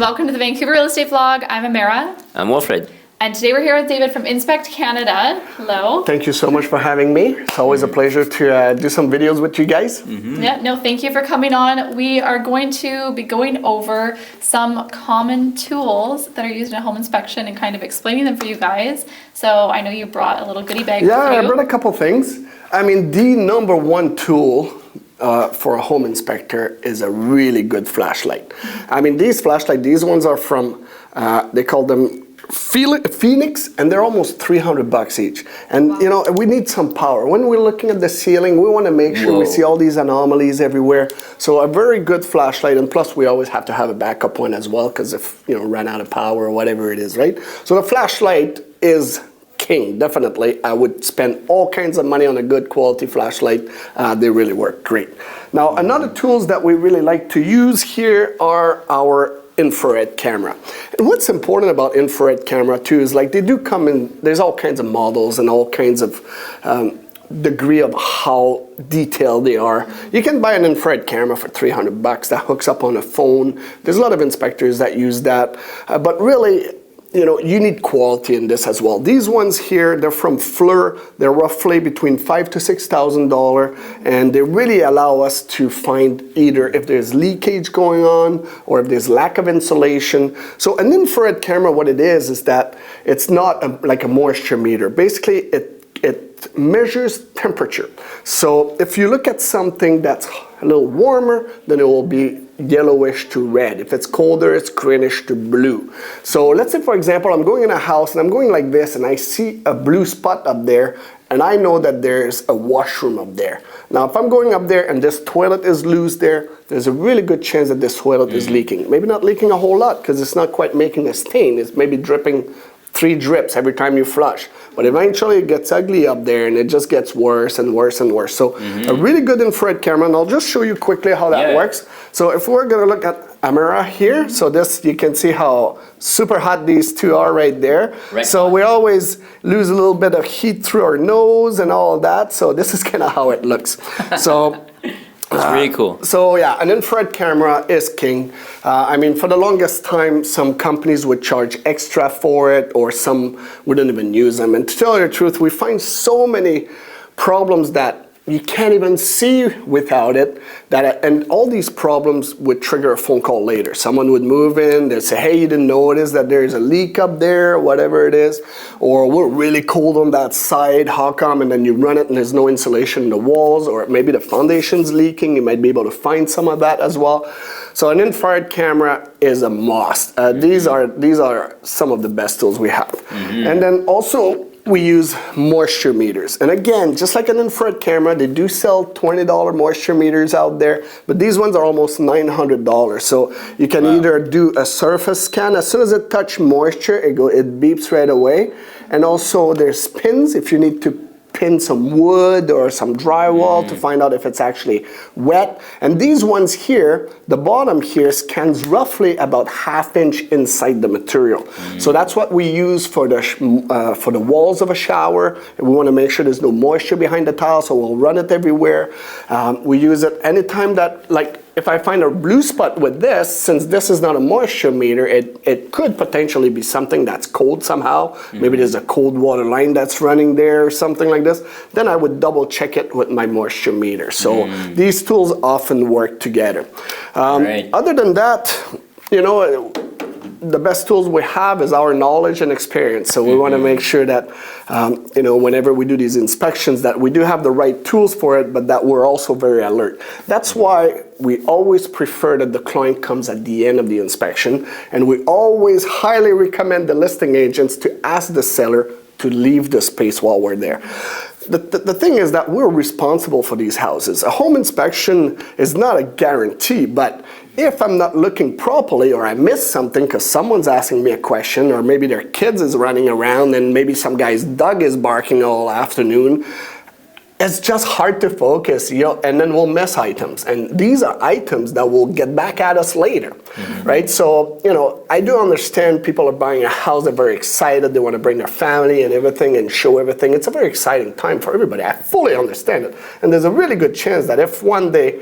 welcome to the Vancouver Real Estate Vlog. I'm Amara. I'm Wilfred. And today we're here with David from Inspect Canada. Hello. Thank you so much for having me. It's always a pleasure to do some videos with you guys. Yeah, no, thank you for coming on. We are going to be going over some common tools that are used in a home inspection and kind of explaining them for you guys. So I know you brought a little goodie bag with you. Yeah, I brought a couple things. I mean, the number one tool for a home inspector is a really good flashlight. I mean, these ones are from, they call them Phoenix, and they're almost $300 each. And wow. You know, we need some power. When we're looking at the ceiling, we want to make sure we see all these anomalies everywhere. So a very good flashlight, and plus we always have to have a backup one as well, because if, you know, run out of power or whatever it is, right? So the flashlight is king, definitely. I would spend all kinds of money on a good quality flashlight. They really work great. Now, another tools that we really like to use here are our infrared camera. And what's important about infrared camera too is, like, they do come in, there's all kinds of models and all kinds of degree of how detailed they are. You can buy an infrared camera for $300 that hooks up on a phone. There's a lot of inspectors that use that, but really, you know, you need quality in this as well. These ones here, they're from Fleur. They're roughly between $5,000 to $6,000, and they really allow us to find either if there's leakage going on or if there's lack of insulation. So an infrared camera, what it is that it's not like a moisture meter. Basically, it measures temperature. So if you look at something that's a little warmer, then it will be yellowish to red. If it's colder, it's greenish to blue. So let's say, for example, I'm going in a house and I'm going like this and I see a blue spot up there, and I know that there's a washroom up there. Now, if I'm going up there and this toilet is loose there, there's a really good chance that this toilet is leaking. Maybe not leaking a whole lot because it's not quite making a stain. It's maybe dripping 3 drips every time you flush. But eventually it gets ugly up there and it just gets worse and worse and worse. So a really good infrared camera, and I'll just show you quickly how that works. So if we're gonna look at Amara here, so this, you can see how super hot these two are right there. So we always lose a little bit of heat through our nose and all of that. So this is kind of how it looks. So it's really cool. So yeah, an infrared camera is king. I mean, for the longest time, some companies would charge extra for it, or some wouldn't even use them. And to tell you the truth, we find so many problems that you can't even see without it, and all these problems would trigger a phone call later. Someone would move in, they'd say, hey, you didn't notice that there's a leak up there, whatever it is, or we're really cold on that side, how come? And then you run it and there's no insulation in the walls, or maybe the foundation's leaking. You might be able to find some of that as well. So an infrared camera is a must. These are some of the best tools we have. And then also, we use moisture meters. And again, just like an infrared camera, they do sell $20 moisture meters out there, but these ones are almost $900. So you can either do a surface scan. As soon as it touches moisture, it beeps right away. And also there's pins if you need to pin some wood or some drywall to find out if it's actually wet. And these ones here, the bottom here scans roughly about ½ inch inside the material. So that's what we use for the walls of a shower. We want to make sure there's no moisture behind the tile, so we'll run it everywhere. We use it anytime that, like, if I find a blue spot with this, since this is not a moisture meter, it could potentially be something that's cold somehow. Maybe there's a cold water line that's running there or something like this. Then I would double check it with my moisture meter. So these tools often work together. Other than that, you know, the best tools we have is our knowledge and experience. So we want to make sure that, you know, whenever we do these inspections, that we do have the right tools for it, but that we're also very alert. That's why we always prefer that the client comes at the end of the inspection, and we always highly recommend the listing agents to ask the seller to leave the space while we're there. The thing is that we're responsible for these houses. A home inspection is not a guarantee, but if I'm not looking properly, or I miss something because someone's asking me a question, or maybe their kids is running around and maybe some guy's dog is barking all afternoon, it's just hard to focus, you know, and then we'll miss items. And these are items that will get back at us later, right? So, you know, I do understand people are buying a house, they're very excited, they want to bring their family and everything and show everything. It's a very exciting time for everybody. I fully understand it. And there's a really good chance that if one day,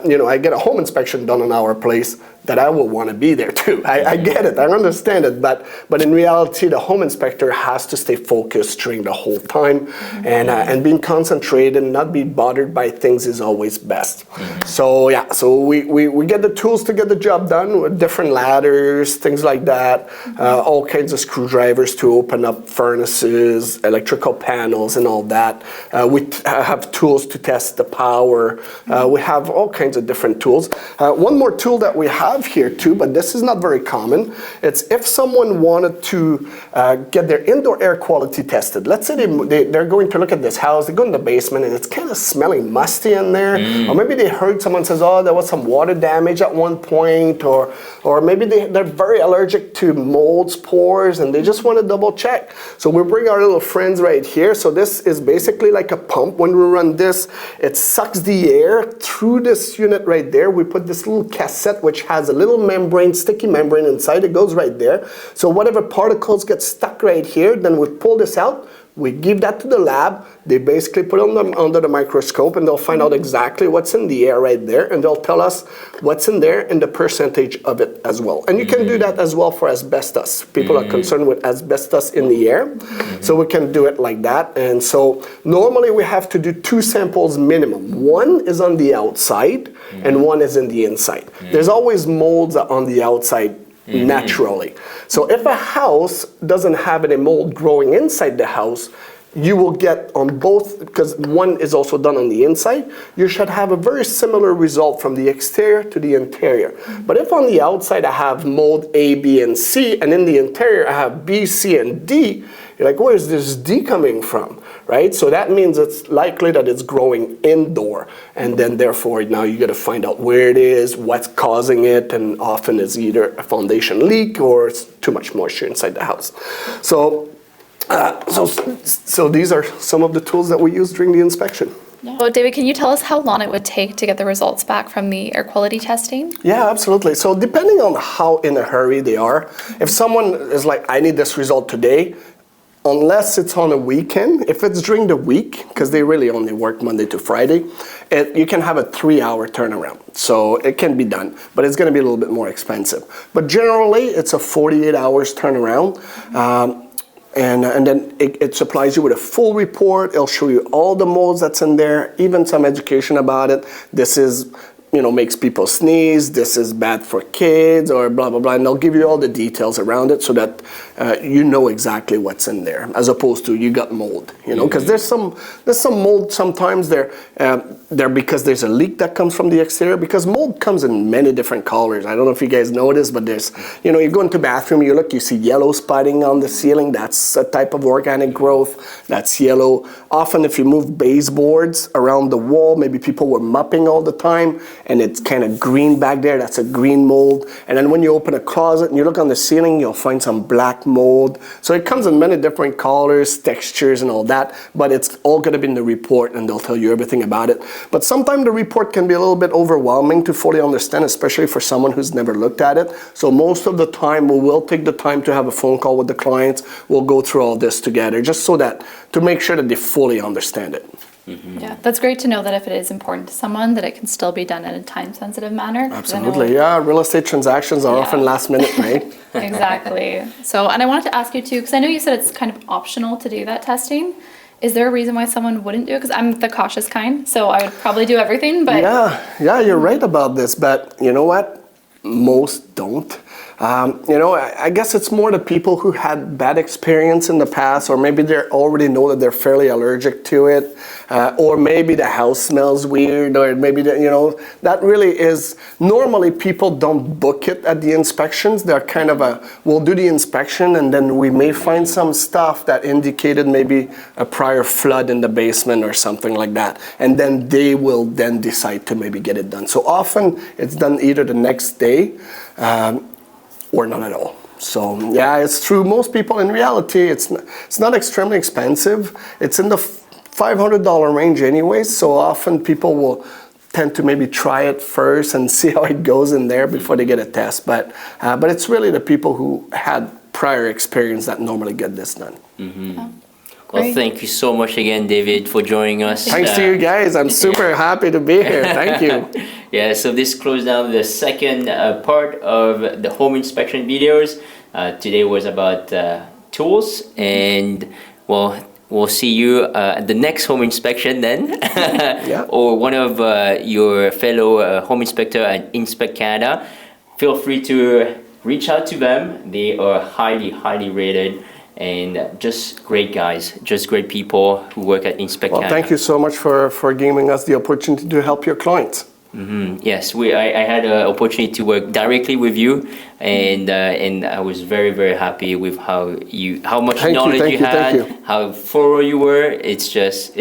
you know, I get a home inspection done on our place, that I will want to be there too. I get it, I understand it, but in reality, the home inspector has to stay focused during the whole time, and being concentrated and not be bothered by things is always best. So yeah, so we get the tools to get the job done with different ladders, things like that, all kinds of screwdrivers to open up furnaces, electrical panels, and all that. We have tools to test the power. We have all kinds of different tools. One more tool that we have here too, but this is not very common. It's if someone wanted to get their indoor air quality tested. Let's say they're going to look at this house, they go in the basement and it's kind of smelling musty in there, or maybe they heard someone says, oh, there was some water damage at one point, or maybe they're very allergic to mold spores and they just want to double check. So we bring our little friends right here. So this is basically like a pump. When we run this, it sucks the air through this unit right there. We put this little cassette which has a little membrane, sticky membrane inside. It goes right there. So whatever particles get stuck right here, then we pull this out. We give that to the lab. They basically put it under the microscope and they'll find out exactly what's in the air right there, and they'll tell us what's in there and the percentage of it as well. And you can do that as well for asbestos. People are concerned with asbestos in the air, so we can do it like that. And so normally we have to do 2 samples minimum. One is on the outside and one is in the inside. There's always molds on the outside naturally. So if a house doesn't have any mold growing inside the house, you will get on both, because one is also done on the inside, you should have a very similar result from the exterior to the interior. But if on the outside I have mold A, B, and C, and in the interior I have B, C, and D, you're like, where's this D coming from, right? So that means it's likely that it's growing indoor, and then therefore now you got to find out where it is, what's causing it, and often it's either a foundation leak or it's too much moisture inside the house. So these are some of the tools that we use during the inspection. So David, can you tell us how long it would take to get the results back from the air quality testing? Yeah, absolutely. So depending on how in a hurry they are, if someone is like, I need this result today, unless it's on a weekend, if it's during the week, because they really only work Monday to Friday, you can have a 3-hour turnaround. So it can be done, but it's going to be a little bit more expensive. But generally, it's a 48 hours turnaround. And then it supplies you with a full report. It'll show you all the molds that's in there, even some education about it. This is, makes people sneeze. This is bad for kids, or blah, blah, blah. And they'll give you all the details around it so that you know exactly what's in there, as opposed to you got mold, because there's some mold sometimes there because there's a leak that comes from the exterior, because mold comes in many different colors. I don't know if you guys notice, but there's, you go into the bathroom, you see yellow spotting on the ceiling. That's a type of organic growth. That's yellow. Often if you move baseboards around the wall, maybe people were mopping all the time, and it's kind of green back there. That's a green mold. And then when you open a closet and you look on the ceiling, you'll find some black mold. So it comes in many different colors, textures, and all that, but it's all going to be in the report, and they'll tell you everything about it. But sometimes the report can be a little bit overwhelming to fully understand, especially for someone who's never looked at it. So most of the time, we will take the time to have a phone call with the clients. We'll go through all this together, just so that, to make sure that they fully understand it. Yeah, that's great to know that if it is important to someone, that it can still be done in a time-sensitive manner. Absolutely, yeah. Real estate transactions are often last minute, right? Exactly. So, and I wanted to ask you too, because I know you said it's kind of optional to do that testing. Is there a reason why someone wouldn't do it? Because I'm the cautious kind, so I would probably do everything, but... Yeah, you're right about this, but you know what? Most don't. I guess it's more the people who had bad experience in the past, or maybe they already know that they're fairly allergic to it, or maybe the house smells weird, or maybe, that really is, normally people don't book it at the inspections. They're kind of we'll do the inspection and then we may find some stuff that indicated maybe a prior flood in the basement or something like that. And then they will then decide to maybe get it done. So often it's done either the next day, or not at all. So yeah, it's true. Most people, in reality, it's not extremely expensive. It's in the $500 range anyways. So often people will tend to maybe try it first and see how it goes in there before they get a test. But it's really the people who had prior experience that normally get this done. Oh. Well, thank you so much again, David, for joining us. Thanks to you guys. I'm super happy to be here. Thank you. Yeah, so this closed down the second part of the home inspection videos. Today was about tools, and well, we'll see you at the next home inspection then, or one of your fellow home inspector at Inspect Canada. Feel free to reach out to them. They are highly, highly rated. And just great guys, just great people who work at Inspect Canada. Well, thank you so much for giving us the opportunity to help your clients. Yes, I had an opportunity to work directly with you, and I was very, very happy with how much knowledge you had, how thorough you were. It's just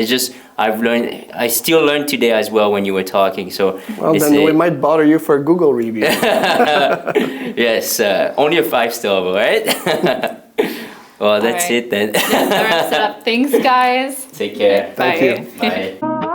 I still learned today as well when you were talking. So well, then we might bother you for a Google review. Yes, only a 5-star, right? Well, that's it then. That wraps it up. Thanks, guys. Take care. Thank you. Bye.